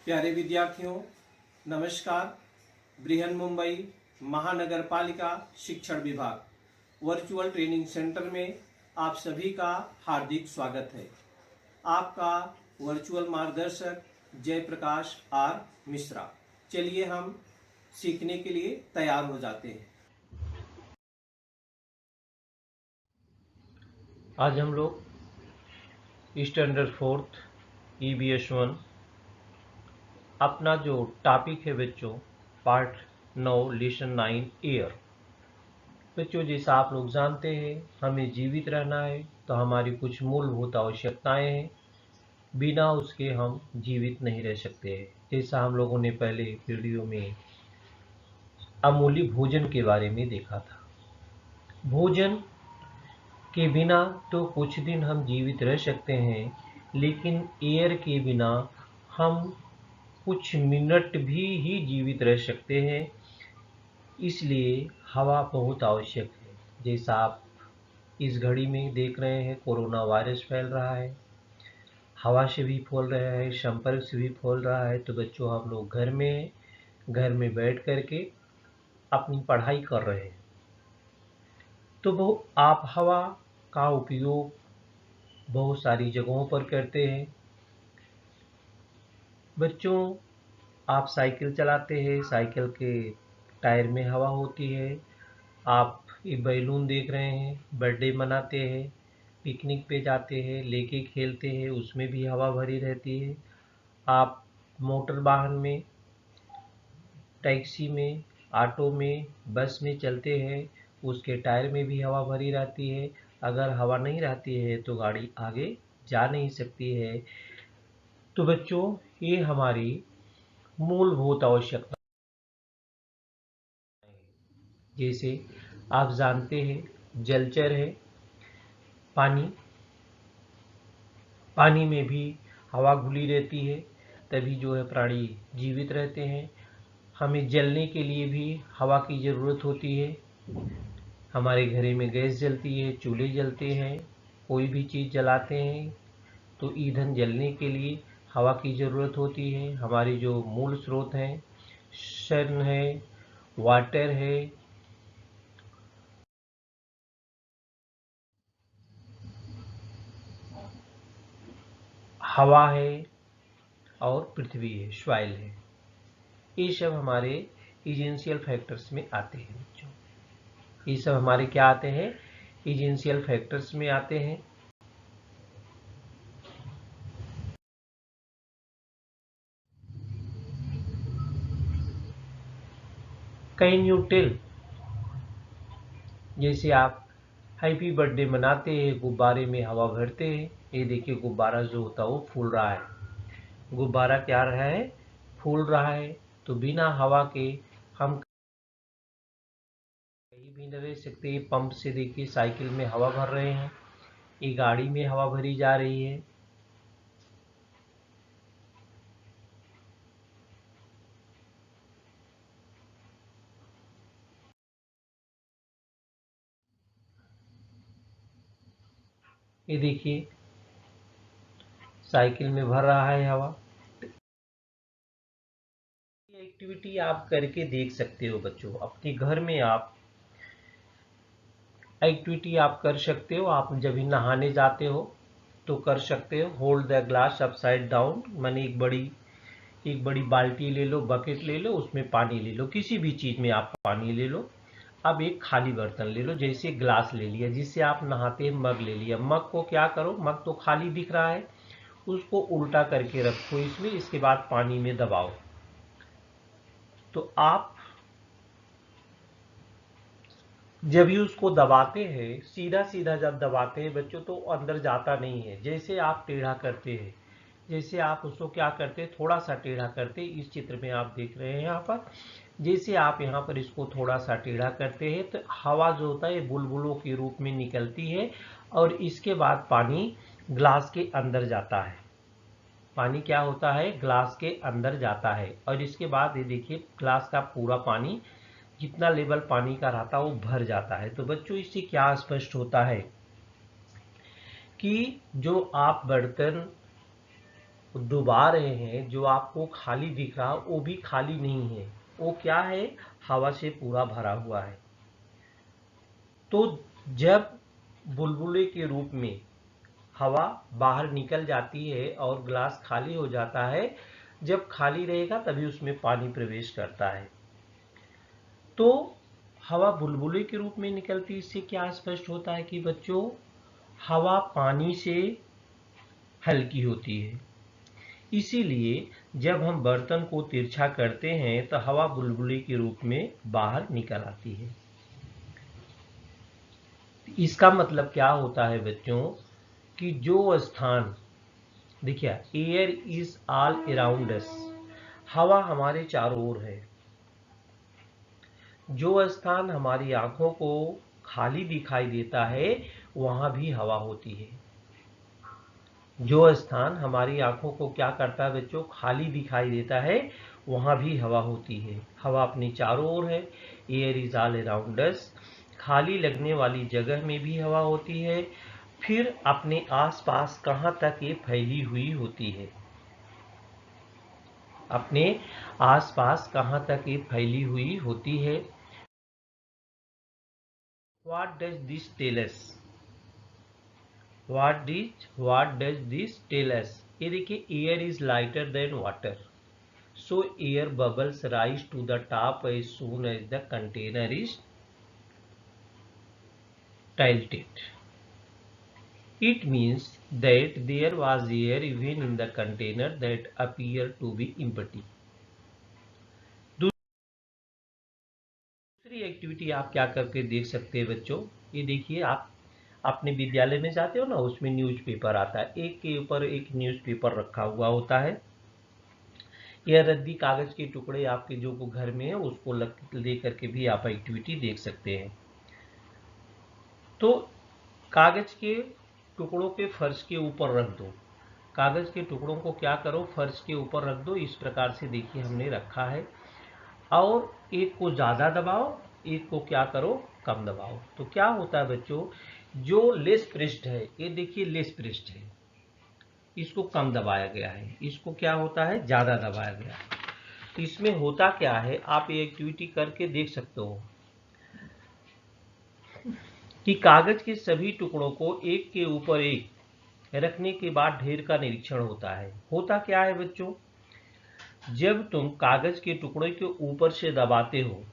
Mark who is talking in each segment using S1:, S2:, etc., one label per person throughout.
S1: प्यारे विद्यार्थियों, नमस्कार। बृहन मुंबई महानगर पालिका शिक्षण विभाग वर्चुअल ट्रेनिंग सेंटर में आप सभी का हार्दिक स्वागत है। आपका वर्चुअल मार्गदर्शक जयप्रकाश आर मिश्रा। चलिए हम सीखने के लिए तैयार हो जाते हैं।
S2: आज हम लोग स्टैंडर्ड 4th EVS 1 अपना जो टॉपिक है बच्चों पार्ट 9 लेसन 9 एयर। बच्चों जैसा आप लोग जानते हैं हमें जीवित रहना है तो हमारी कुछ मूलभूत आवश्यकताएं हैं, बिना उसके हम जीवित नहीं रह सकते हैं। जैसा हम लोगों ने पहले वीडियो में अमूल्य भोजन के बारे में देखा था। भोजन के बिना तो कुछ दिन हम जीवित रह सकते हैं, लेकिन एयर के बिना हम कुछ मिनट भी ही जीवित रह सकते हैं। इसलिए हवा बहुत आवश्यक है। जैसा आप इस घड़ी में देख रहे हैं कोरोना वायरस फैल रहा है, हवा से भी फैल रहा है, संपर्क से भी फैल रहा है। तो बच्चों हम लोग घर में बैठ करके अपनी पढ़ाई कर रहे हैं, तो वो आप हवा का उपयोग बहुत सारी जगहों पर करते हैं। बच्चों आप साइकिल चलाते हैं, साइकिल के टायर में हवा होती है। आप ये बैलून देख रहे हैं, बर्थडे मनाते हैं, पिकनिक पे जाते हैं, लेके खेलते हैं, उसमें भी हवा भरी रहती है। आप मोटर वाहन में, टैक्सी में, ऑटो में, बस में चलते हैं, उसके टायर में भी हवा भरी रहती है। अगर हवा नहीं रहती है तो गाड़ी आगे जा नहीं सकती है। तो बच्चों ये हमारी मूलभूत आवश्यकता। जैसे आप जानते हैं जलचर है, पानी में भी हवा घुली रहती है, तभी जो है प्राणी जीवित रहते हैं। हमें जलने के लिए भी हवा की ज़रूरत होती है। हमारे घरे में गैस जलती है, चूल्हे जलते हैं, कोई भी चीज़ जलाते हैं तो ईंधन जलने के लिए हवा की ज़रूरत होती है। हमारे जो मूल स्रोत हैं, सन है, वाटर है, हवा है और पृथ्वी है, सॉइल है। ये सब हमारे एसेंशियल फैक्टर्स में आते हैं बच्चों। ये सब हमारे क्या आते हैं? एसेंशियल फैक्टर्स में आते हैं। Can you tell? जैसे आप हैप्पी बर्थडे मनाते हैं, गुब्बारे में हवा भरते हैं, ये देखिए गुब्बारा जो होता है वो फूल रहा है। गुब्बारा क्या रहा है? फूल रहा है। तो बिना हवा के हम कहीं भी न रह सकते। पंप से देखिए साइकिल में हवा भर रहे हैं, ये गाड़ी में हवा भरी जा रही है। ये देखिए साइकिल में भर रहा है हवा। ये एक्टिविटी आप करके देख सकते हो बच्चों, अपने घर में आप एक्टिविटी आप कर सकते हो। आप जब भी नहाने जाते हो तो कर सकते हो। Hold the glass upside down, माने एक बड़ी बाल्टी ले लो, बकेट ले लो, उसमें पानी ले लो, किसी भी चीज़ में आप पानी ले लो। अब एक खाली बर्तन ले लो, जैसे ग्लास ले लिया, जिससे आप नहाते हैं, मग ले लिया। मग को क्या करो, मग तो खाली दिख रहा है, उसको उल्टा करके रखो इसमें, इसके बाद पानी में दबाओ। तो आप जब भी उसको दबाते हैं, सीधा सीधा जब दबाते हैं बच्चों, तो अंदर जाता नहीं है। जैसे आप टेढ़ा करते हैं, जैसे आप उसको क्या करते हैं, थोड़ा सा टेढ़ा करते हैं। इस चित्र में आप देख रहे हैं यहाँ पर, जैसे आप यहाँ पर इसको थोड़ा सा टेढ़ा करते हैं तो हवा जो होता है बुलबुलों के रूप में निकलती है, और इसके बाद पानी ग्लास के अंदर जाता है। पानी क्या होता है? ग्लास के अंदर जाता है, और इसके बाद ये देखिए ग्लास का पूरा पानी, जितना लेवल पानी का रहता है वो भर जाता है। तो बच्चों इससे क्या स्पष्ट होता है कि जो आप बर्तन डुबा रहे हैं, जो आपको खाली दिख रहा वो भी खाली नहीं है, वो क्या है, हवा से पूरा भरा हुआ है। तो जब बुलबुले के रूप में हवा बाहर निकल जाती है और ग्लास खाली हो जाता है, जब खाली रहेगा तभी उसमें पानी प्रवेश करता है। तो हवा बुलबुले के रूप में निकलती, इससे क्या स्पष्ट होता है कि बच्चों हवा पानी से हल्की होती है। इसीलिए जब हम बर्तन को तिरछा करते हैं तो हवा बुलबुले के रूप में बाहर निकल आती है। इसका मतलब क्या होता है बच्चों कि जो स्थान, देखिए एयर इज ऑल अराउंड अस, हवा हमारे चारों ओर है। जो स्थान हमारी आंखों को खाली दिखाई देता है वहां भी हवा होती है। जो स्थान हमारी आंखों को क्या करता है बच्चों, खाली दिखाई देता है, वहां भी हवा होती है। हवा अपने चारों ओर है, एयर इज ऑल अराउंड अस। खाली लगने वाली जगह में भी हवा होती है। फिर अपने आसपास कहां तक ये फैली हुई होती है, अपने आसपास कहां तक ये फैली हुई होती है। What does this tell us, what does this tell us, ये देखिए air is lighter than water, so air bubbles rise to the top as soon as the container is tilted. It means that there was air even in the container that appeared to be empty. दूसरी activity आप क्या करके देख सकते हैं बच्चों, ये देखिए आप अपने विद्यालय में जाते हो ना, उसमें न्यूज़पेपर आता है, एक के ऊपर एक न्यूज़पेपर रखा हुआ होता है। यह रद्दी कागज के टुकड़े आपके जो को घर में है उसको ले करके भी आप एक्टिविटी देख सकते हैं। तो कागज के टुकड़ों के फर्श के ऊपर रख दो, कागज के टुकड़ों को क्या करो, फर्श के ऊपर रख दो। इस प्रकार से देखिए हमने रखा है, और एक को ज़्यादा दबाओ, एक को क्या करो, कम दबाओ। तो क्या होता है बच्चों, जो लेस पृष्ठ है, ये देखिए लेस पृष्ठ है, इसको कम दबाया गया है, इसको क्या होता है, ज़्यादा दबाया गया है। तो इसमें होता क्या है, आप ये एक्टिविटी करके देख सकते हो कि कागज के सभी टुकड़ों को एक के ऊपर एक रखने के बाद ढेर का निरीक्षण होता है। होता क्या है बच्चों, जब तुम कागज के टुकड़े के ऊपर से दबाते हो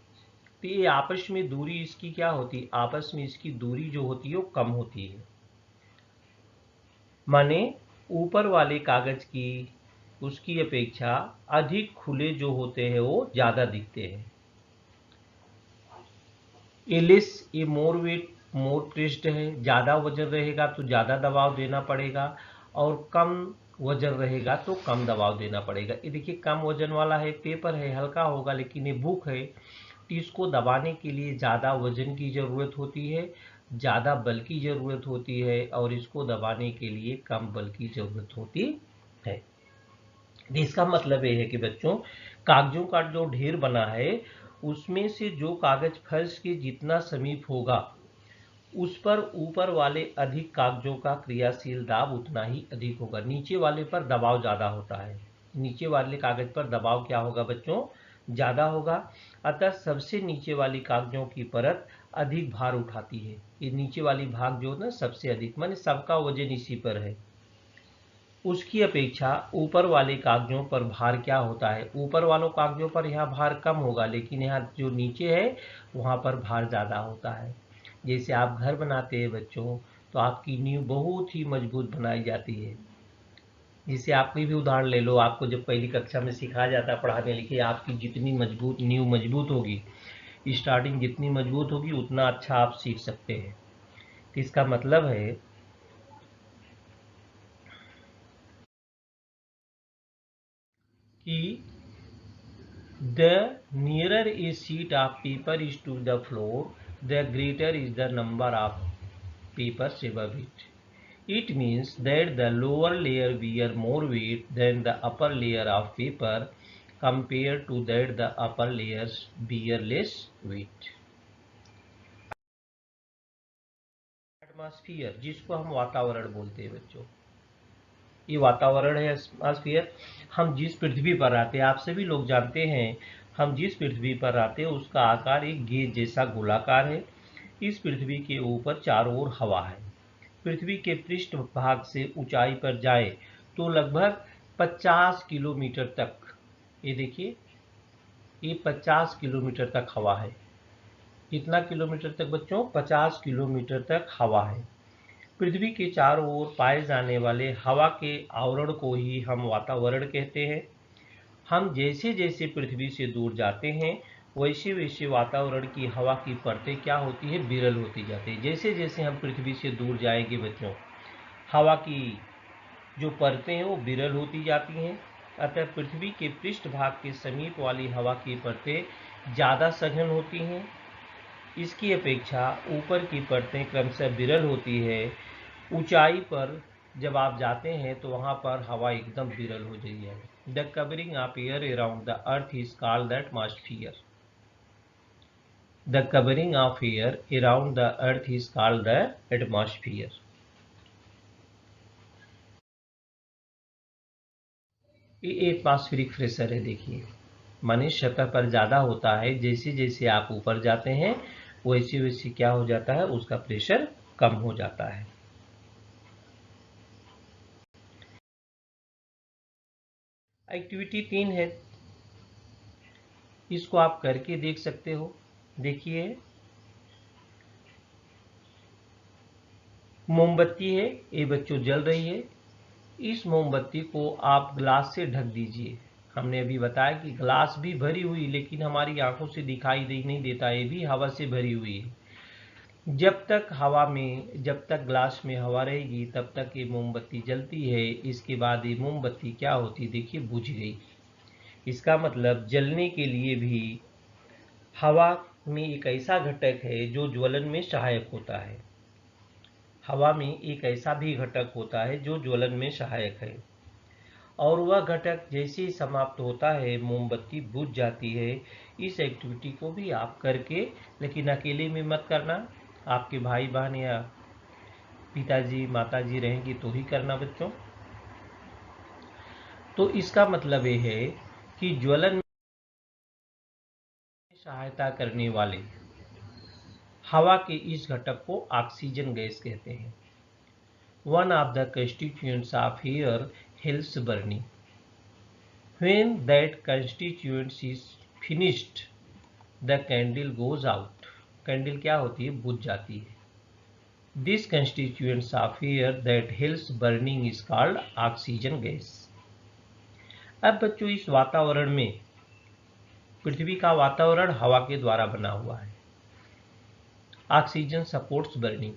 S2: तो ये आपस में दूरी इसकी क्या होती है, आपस में इसकी दूरी जो होती है वो कम होती है। माने ऊपर वाले कागज की उसकी अपेक्षा अधिक खुले जो होते हैं वो ज्यादा दिखते हैं। एलिस ये मोर वेट मोर पृष्ठ है, ज़्यादा वजन रहेगा तो ज़्यादा दबाव देना पड़ेगा, और कम वजन रहेगा तो कम दबाव देना पड़ेगा। ये देखिए कम वजन वाला है, पेपर है, हल्का होगा, लेकिन ये बुक है तो इसको दबाने के लिए ज़्यादा वजन की ज़रूरत होती है, ज़्यादा बल की ज़रूरत होती है, और इसको दबाने के लिए कम बल की ज़रूरत होती है। इसका मतलब ये है कि बच्चों कागजों का जो ढेर बना है उसमें से जो कागज फर्श के जितना समीप होगा उस पर ऊपर वाले अधिक कागजों का क्रियाशील दाब उतना ही अधिक होगा, नीचे वाले पर दबाव ज़्यादा होता है, नीचे वाले कागज पर दबाव क्या होगा बच्चों, ज़्यादा होगा। अतः सबसे नीचे वाली कागजों की परत अधिक भार उठाती है, ये नीचे वाली भाग जो ना सबसे अधिक, माने सबका वजन इसी पर है, उसकी अपेक्षा ऊपर वाले कागजों पर भार क्या होता है, ऊपर वालों कागजों पर यहाँ भार कम होगा, लेकिन यहाँ जो नीचे है वहाँ पर भार ज़्यादा होता है। जैसे आप घर बनाते हैं बच्चों, तो आपकी नींव बहुत ही मजबूत बनाई जाती है। जिसे आपकी भी उदाहरण ले लो, आपको जब पहली कक्षा में सिखाया जाता है पढ़ाने लिखे, आपकी जितनी मजबूत नींव मजबूत होगी, स्टार्टिंग जितनी मजबूत होगी उतना अच्छा आप सीख सकते हैं। तो इसका मतलब है कि the nearer a sheet of paper is to the floor, the greater is the number of papers above it. It means that the lower layer bear more weight than the upper layer of paper compared to that the upper layers bear less weight. Atmosphere जिसको हम वातावरण बोलते हैं बच्चों, ये वातावरण है, atmosphere. हम जिस पृथ्वी पर रहते हैं, आप सभी लोग जानते हैं, हम जिस पृथ्वी पर रहते हैं उसका आकार एक गेंद जैसा गोलाकार है। इस पृथ्वी के ऊपर चारों ओर हवा है। पृथ्वी के पृष्ठ भाग से ऊंचाई पर जाए तो लगभग 50 किलोमीटर तक, ये देखिए, ये 50 किलोमीटर तक हवा है। कितना किलोमीटर तक बच्चों? 50 किलोमीटर तक हवा है। पृथ्वी के चारों ओर पाए जाने वाले हवा के आवरण को ही हम वातावरण कहते हैं। हम जैसे जैसे पृथ्वी से दूर जाते हैं वैसे वैसे वातावरण की हवा की परतें क्या होती है? विरल होती जाती है। जैसे जैसे हम पृथ्वी से दूर जाएंगे बच्चों, हवा की जो परतें हैं वो विरल होती जाती हैं। अतः पृथ्वी के पृष्ठ भाग के समीप वाली हवा की परतें ज़्यादा सघन होती हैं। इसकी अपेक्षा ऊपर की परतें क्रमशः विरल होती है। ऊंचाई पर जब आप जाते हैं तो वहां पर हवा एकदम विरल हो जाती है। The covering of air around the earth is called the atmosphere. The covering of air around the earth is called the atmosphere. ये एटमॉस्फेरिक प्रेशर है, देखिए, माने सतह पर ज़्यादा होता है। जैसे जैसे आप ऊपर जाते हैं वैसे वैसे क्या हो जाता है? उसका प्रेशर कम हो जाता है। एक्टिविटी 3 है, इसको आप करके देख सकते हो। देखिए, मोमबत्ती है, ये बच्चों जल रही है। इस मोमबत्ती को आप ग्लास से ढक दीजिए। हमने अभी बताया कि ग्लास भी भरी हुई, लेकिन हमारी आंखों से दिखाई नहीं देता, ये भी हवा से भरी हुई है। जब तक ग्लास में हवा रहेगी तब तक ये मोमबत्ती जलती है। इसके बाद ये मोमबत्ती क्या होती? देखिए, बुझ गई। इसका मतलब जलने के लिए भी हवा में एक ऐसा घटक है जो ज्वलन में सहायक होता है। हवा में एक ऐसा भी घटक होता है जो ज्वलन में सहायक है, और वह घटक जैसे ही समाप्त होता है मोमबत्ती बुझ जाती है। इस एक्टिविटी को भी आप करके, लेकिन अकेले में मत करना, आपके भाई बहन या पिताजी माताजी रहेंगी तो ही करना बच्चों। तो इसका मतलब ये है कि ज्वलन में सहायता करने वाले हवा के इस घटक को ऑक्सीजन गैस कहते हैं। One of the constituents of air helps burning. When that constituent is finished, the candle goes out. Candle क्या होती है? बुझ जाती है। This constituents of air that helps burning is called oxygen gas. अब बच्चों, इस वातावरण में, पृथ्वी का वातावरण हवा के द्वारा बना हुआ है। Oxygen supports burning.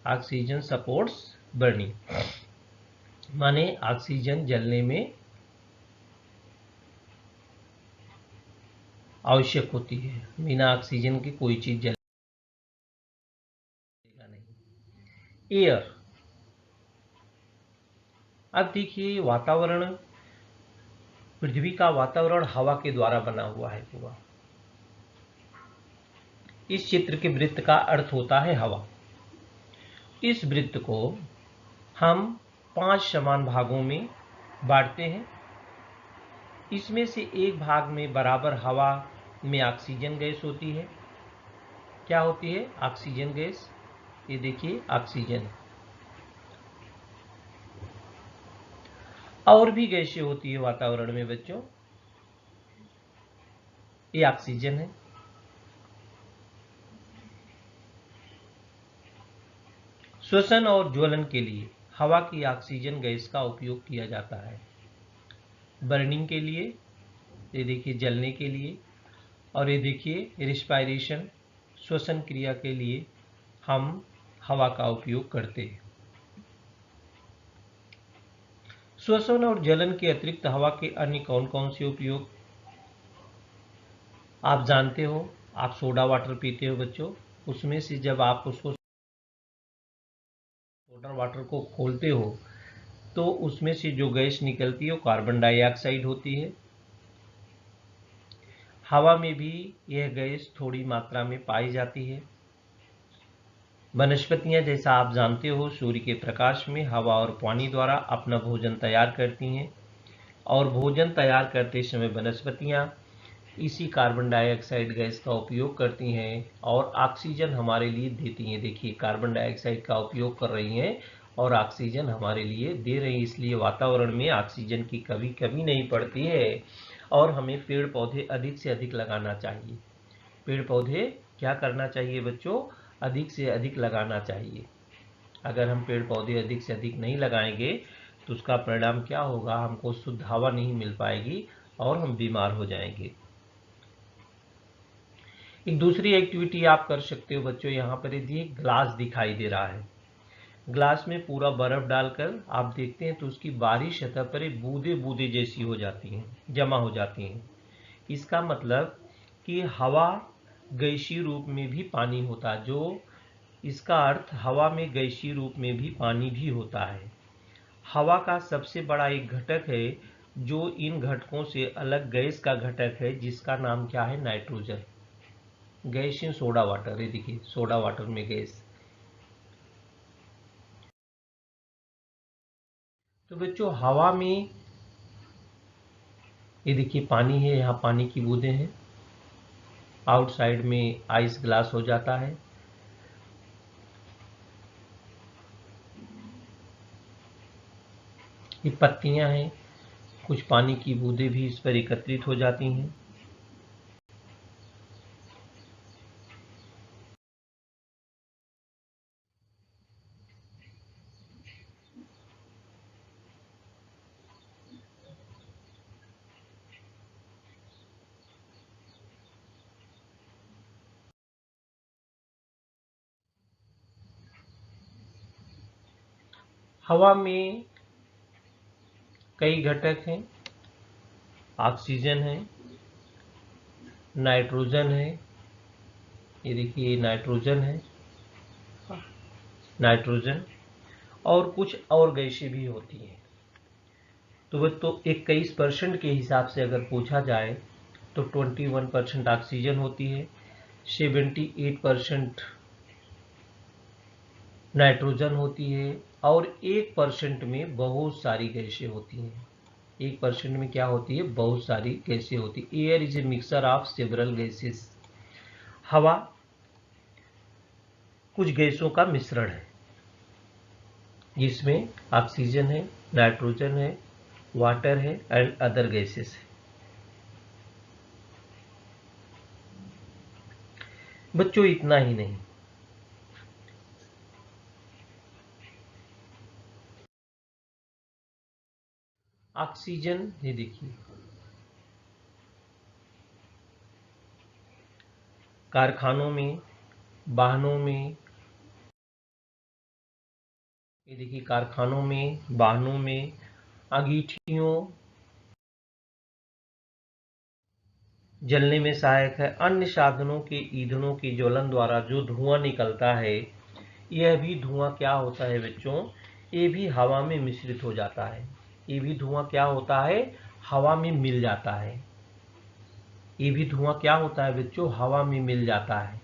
S2: Oxygen supports burning माने ऑक्सीजन जलने में आवश्यक होती है। बिना ऑक्सीजन के कोई चीज जलेगा नहीं। एयर, अब देखिए, वातावरण, पृथ्वी का वातावरण हवा के द्वारा बना हुआ है पूरा। इस चित्र के वृत्त का अर्थ होता है हवा। इस वृत्त को हम 5 समान भागों में बांटते हैं। इसमें से एक भाग में बराबर हवा में ऑक्सीजन गैस होती है। क्या होती है? Oxygen gas. ये देखिए, ऑक्सीजन। और भी गैसें होती है वातावरण में बच्चों, ये ऑक्सीजन है। श्वसन और ज्वलन के लिए हवा की ऑक्सीजन गैस का उपयोग किया जाता है। बर्निंग के लिए, ये देखिए, जलने के लिए, और ये देखिए रिस्पायरेशन, श्वसन क्रिया के लिए हम हवा का उपयोग करते हैं। श्वसन और जलन के अतिरिक्त हवा के अन्य कौन कौन से उपयोग आप जानते हो? आप सोडा वाटर पीते हो बच्चों, उसमें से जब आप उसको सोडा वाटर को खोलते हो तो उसमें से जो गैस निकलती है वो कार्बन डाइऑक्साइड होती है। हवा में भी यह गैस थोड़ी मात्रा में पाई जाती है। वनस्पतियां जैसा आप जानते हो सूर्य के प्रकाश में हवा और पानी द्वारा अपना भोजन तैयार करती हैं, और भोजन तैयार करते समय वनस्पतियां इसी कार्बन डाइऑक्साइड गैस का उपयोग करती हैं और ऑक्सीजन हमारे लिए देती हैं। देखिए, कार्बन डाइऑक्साइड का उपयोग कर रही हैं और ऑक्सीजन हमारे लिए दे रही हैं, इसलिए वातावरण में ऑक्सीजन की कमी नहीं पड़ती है। और हमें पेड़ पौधे अधिक से अधिक लगाना चाहिए। पेड़ पौधे क्या करना चाहिए बच्चों? अधिक से अधिक लगाना चाहिए। अगर हम पेड़ पौधे अधिक से अधिक नहीं लगाएंगे तो उसका परिणाम क्या होगा? हमको शुद्ध हवा नहीं मिल पाएगी और हम बीमार हो जाएंगे। एक दूसरी एक्टिविटी आप कर सकते हो बच्चों, यहाँ पर यदि एक ग्लास दिखाई दे रहा है, ग्लास में पूरा बर्फ डालकर आप देखते हैं तो उसकी बाहरी सतह पर एक बूंदे बूंदे जैसी हो जाती हैं, जमा हो जाती हैं। इसका मतलब कि हवा गैसीय रूप में भी पानी होता है, जो इसका अर्थ हवा में गैसीय रूप में भी पानी भी होता है। हवा का सबसे बड़ा एक घटक है जो इन घटकों से अलग गैस का घटक है, जिसका नाम क्या है? Nitrogen. Gas in soda water, ये देखिए सोडा वाटर में गैस। तो बच्चों हवा में ये देखिए पानी है, यहाँ पानी की बूंदें हैं, आउटसाइड में आइस ग्लास हो जाता है। ये पत्तियां हैं, कुछ पानी की बूंदें भी इस पर एकत्रित हो जाती हैं। हवा में कई घटक हैं, ऑक्सीजन है, नाइट्रोजन है, ये देखिए नाइट्रोजन है, नाइट्रोजन, और कुछ और गैसें भी होती हैं। तो वह तो 21% के हिसाब से अगर पूछा जाए तो 21% ऑक्सीजन होती है, 78% नाइट्रोजन होती है, और 1% में बहुत सारी गैसें होती हैं। 1% में क्या होती है? बहुत सारी गैसें होती है। Air is a mixture of several gases. हवा कुछ गैसों का मिश्रण है, जिसमें ऑक्सीजन है, नाइट्रोजन है, वाटर है एंड अदर गैसेस है। बच्चों इतना ही नहीं, ऑक्सीजन ये देखिए कारखानों में, वाहनों में, ये देखिए कारखानों में, वाहनों में, अंगीठियों जलने में सहायक है। अन्य साधनों के ईंधनों की ज्वलन द्वारा जो धुआं निकलता है, यह भी धुआं क्या होता है बच्चों? ये भी हवा में मिश्रित हो जाता है। ये भी धुआं क्या होता है? हवा में मिल जाता है। ये भी धुआं क्या होता है बच्चों? हवा में मिल जाता है।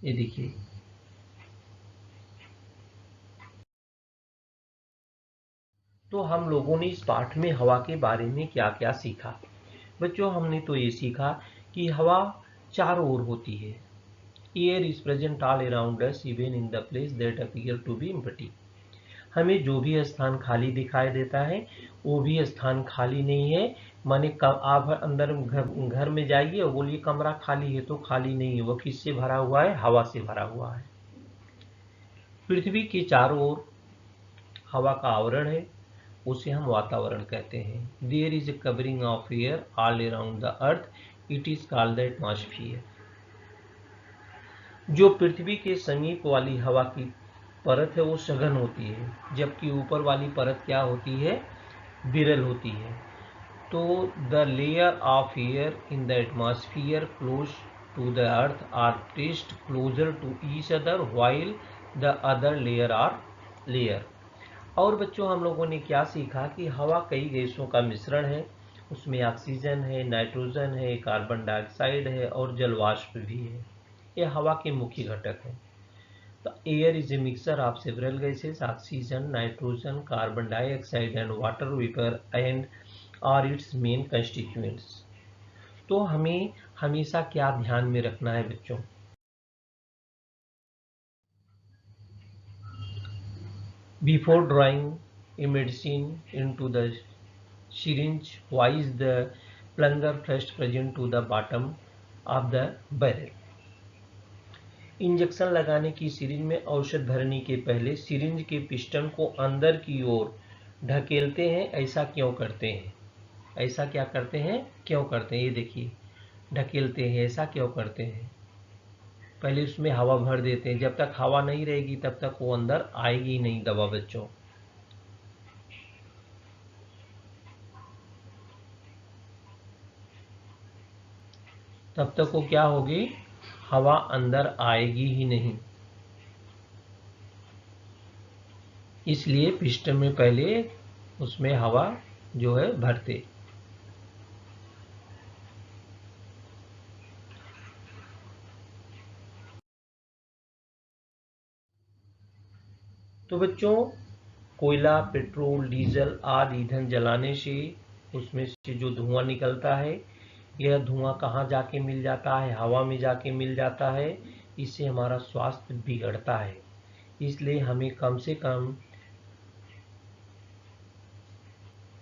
S2: ये देखिए तो हम लोगों ने इस पाठ में हवा के बारे में क्या क्या सीखा? बच्चों हमने तो ये सीखा कि हवा चारों ओर होती है। Air is present all around us even in the place that appear to be empty. हमें जो भी स्थान खाली दिखाई देता है वो भी स्थान खाली नहीं है। माने आप अंदर घर में जाइए और बोलिए कमरा खाली है, तो खाली नहीं है, वो किससे भरा हुआ है? हवा से भरा हुआ है। पृथ्वी के चारों ओर हवा का आवरण है, उसे हम वातावरण कहते हैं। There is a covering of air all around the earth, it is called the atmosphere. जो पृथ्वी के समीप वाली हवा की परत है वो सघन होती है, जबकि ऊपर वाली परत क्या होती है? विरल होती है। तो the layer of air in the atmosphere close to the earth are placed closer to each other while the other layer are layer. और बच्चों हम लोगों ने क्या सीखा कि हवा कई गैसों का मिश्रण है उसमें ऑक्सीजन है, नाइट्रोजन है, कार्बन डाइऑक्साइड है और जलवाष्प भी है। ये हवा के मुख्य घटक हैं। तो air is a mixture of several gases, oxygen, nitrogen, carbon dioxide and water vapour and are its main constituents. तो हमें हमेशा क्या ध्यान में रखना है बच्चों? Before drawing a medicine into the syringe, why is the plunger first present to the bottom of the barrel? Injection लगाने की सिरिंज में औषध भरने के पहले सिरिंज के पिस्टन को अंदर की ओर ढकेलते हैं। ऐसा क्यों करते हैं? ऐसा क्या करते हैं, क्यों करते हैं? ये देखिए, ढकेलते हैं। ऐसा क्यों करते हैं? पहले उसमें हवा भर देते हैं। जब तक हवा नहीं रहेगी तब तक वो अंदर आएगी नहीं दवा बच्चों। तब तक वो क्या होगी, हवा अंदर आएगी ही नहीं। इसलिए पिस्टन में पहले उसमें हवा जो है भरते। तो बच्चों, कोयला, पेट्रोल, डीजल आदि ईंधन जलाने से उसमें से जो धुआं निकलता है, यह धुआं कहाँ जाके मिल जाता है? हवा में जाके मिल जाता है। इससे हमारा स्वास्थ्य बिगड़ता है। इसलिए हमें कम से कम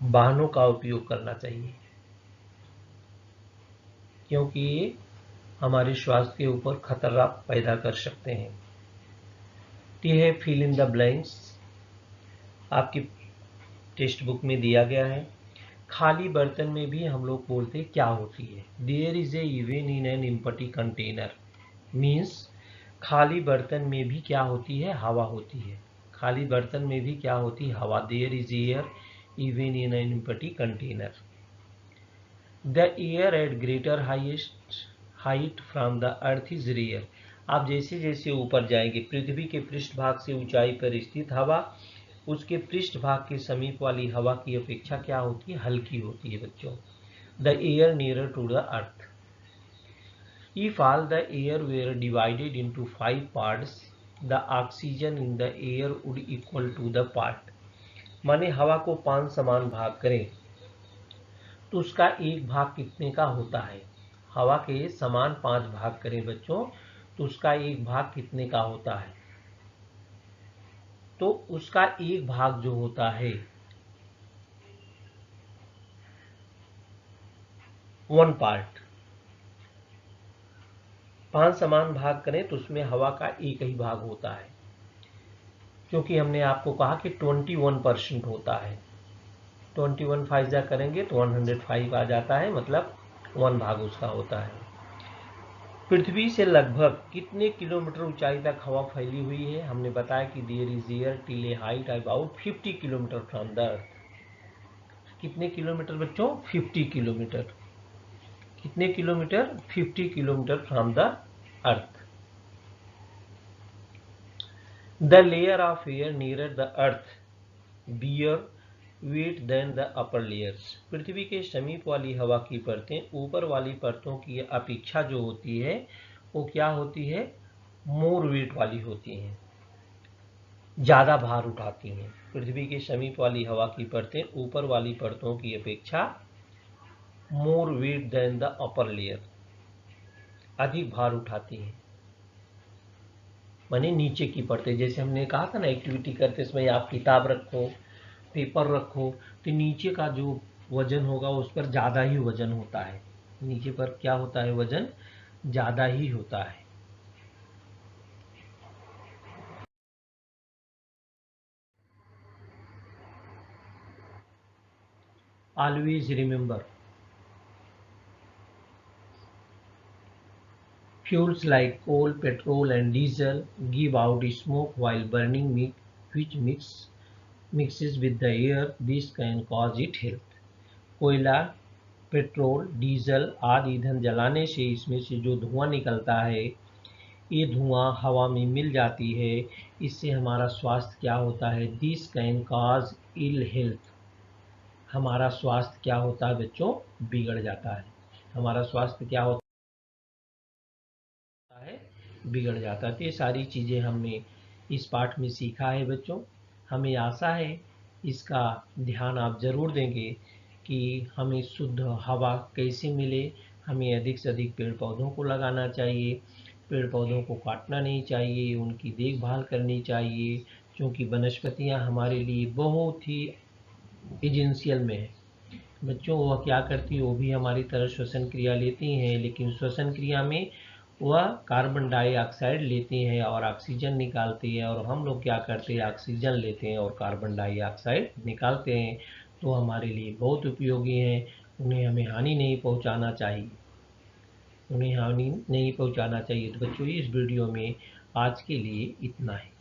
S2: वाहनों का उपयोग करना चाहिए, क्योंकि ये हमारे स्वास्थ्य के ऊपर खतरा पैदा कर सकते हैं। ये है फिल इन द ब्लैंक्स, आपकी टेक्स्ट बुक में दिया गया है। खाली बर्तन में भी हम लोग बोलते क्या होती है? There is a even in an empty container, means खाली बर्तन में भी क्या होती है? हवा होती है। खाली बर्तन में भी क्या होती है? हवा। There is air even in an empty container. The air at greater highest height from the earth is rare. आप जैसे जैसे ऊपर जाएंगे, पृथ्वी के पृष्ठभाग से ऊंचाई पर स्थित हवा उसके पृष्ठभाग के समीप वाली हवा की अपेक्षा क्या होती है? हल्की होती है बच्चों। The air nearer to the earth. If all the air were divided into 5 parts, the oxygen in the air would equal to the part। माने हवा को 5 समान भाग करें तो उसका एक भाग कितने का होता है? हवा के समान 5 भाग करें बच्चों तो उसका एक भाग कितने का होता है? तो उसका एक भाग जो होता है 1 पार्ट। 5 समान भाग करें तो उसमें हवा का एक ही भाग होता है, क्योंकि हमने आपको कहा कि 21% होता है। 21 फाइजा करेंगे तो 105 आ जाता है, मतलब 1 भाग उसका होता है। पृथ्वी से लगभग कितने किलोमीटर ऊंचाई तक हवा फैली हुई है? हमने बताया कि there is air till a height about 50 kilometre from the earth. कितने किलोमीटर बच्चों? 50 किलोमीटर। कितने kilometre? 50 kilometre from the earth. The layer of air nearer the earth bear weight than the upper layers. पृथ्वी के समीप वाली हवा की परतें ऊपर वाली परतों की अपेक्षा जो होती है वो क्या होती है? मोर वेट वाली होती हैं, ज्यादा भार उठाती हैं। पृथ्वी के समीप वाली हवा की परतें ऊपर वाली परतों की अपेक्षा more weight than the upper layer, अधिक भार उठाती हैं। माने नीचे की परतें, जैसे हमने कहा था ना एक्टिविटी करते समय आप किताब रखो, पेपर रखो, तो नीचे का जो वजन होगा उस पर ज़्यादा ही वजन होता है। नीचे पर क्या होता है? वजन ज़्यादा ही होता है। Always remember, fuels like coal, petrol and diesel give out smoke while burning, which mixes with the air. This can cause it health। कोयला, पेट्रोल, डीजल आदि ईंधन जलाने से इसमें से जो धुआं निकलता है, ये धुआं हवा में मिल जाती है। इससे हमारा स्वास्थ्य क्या होता है? This can cause ill health. हमारा स्वास्थ्य क्या होता है बच्चों, बिगड़ जाता है। हमारा स्वास्थ्य क्या होता है, बिगड़ जाता है। तो ये सारी चीज़ें हमने इस पाठ में सीखा है बच्चों। हमें आशा है इसका ध्यान आप ज़रूर देंगे कि हमें शुद्ध हवा कैसे मिले। हमें अधिक से अधिक पेड़ पौधों को लगाना चाहिए, पेड़ पौधों को काटना नहीं चाहिए, उनकी देखभाल करनी चाहिए, क्योंकि वनस्पतियाँ हमारे लिए बहुत ही एजेंशियल में है। बच्चों वह क्या करती है, वो भी हमारी तरह श्वसन क्रिया लेती हैं, लेकिन श्वसन क्रिया में वह कार्बन डाइऑक्साइड लेती हैं और ऑक्सीजन निकालती है, और हम लोग क्या करते हैं, ऑक्सीजन लेते हैं और कार्बन डाइऑक्साइड निकालते हैं। तो हमारे लिए बहुत उपयोगी हैं, उन्हें हमें हानि नहीं पहुंचाना चाहिए, उन्हें हानि नहीं पहुंचाना चाहिए। तो बच्चों इस वीडियो में आज के लिए इतना है।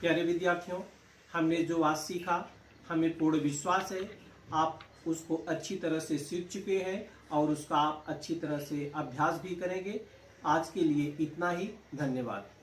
S1: प्यारे विद्यार्थियों, हमने जो आज सीखा, हमें पूर्ण विश्वास है आप उसको अच्छी तरह से सीख चुके हैं और उसका आप अच्छी तरह से अभ्यास भी करेंगे। आज के लिए इतना ही। धन्यवाद।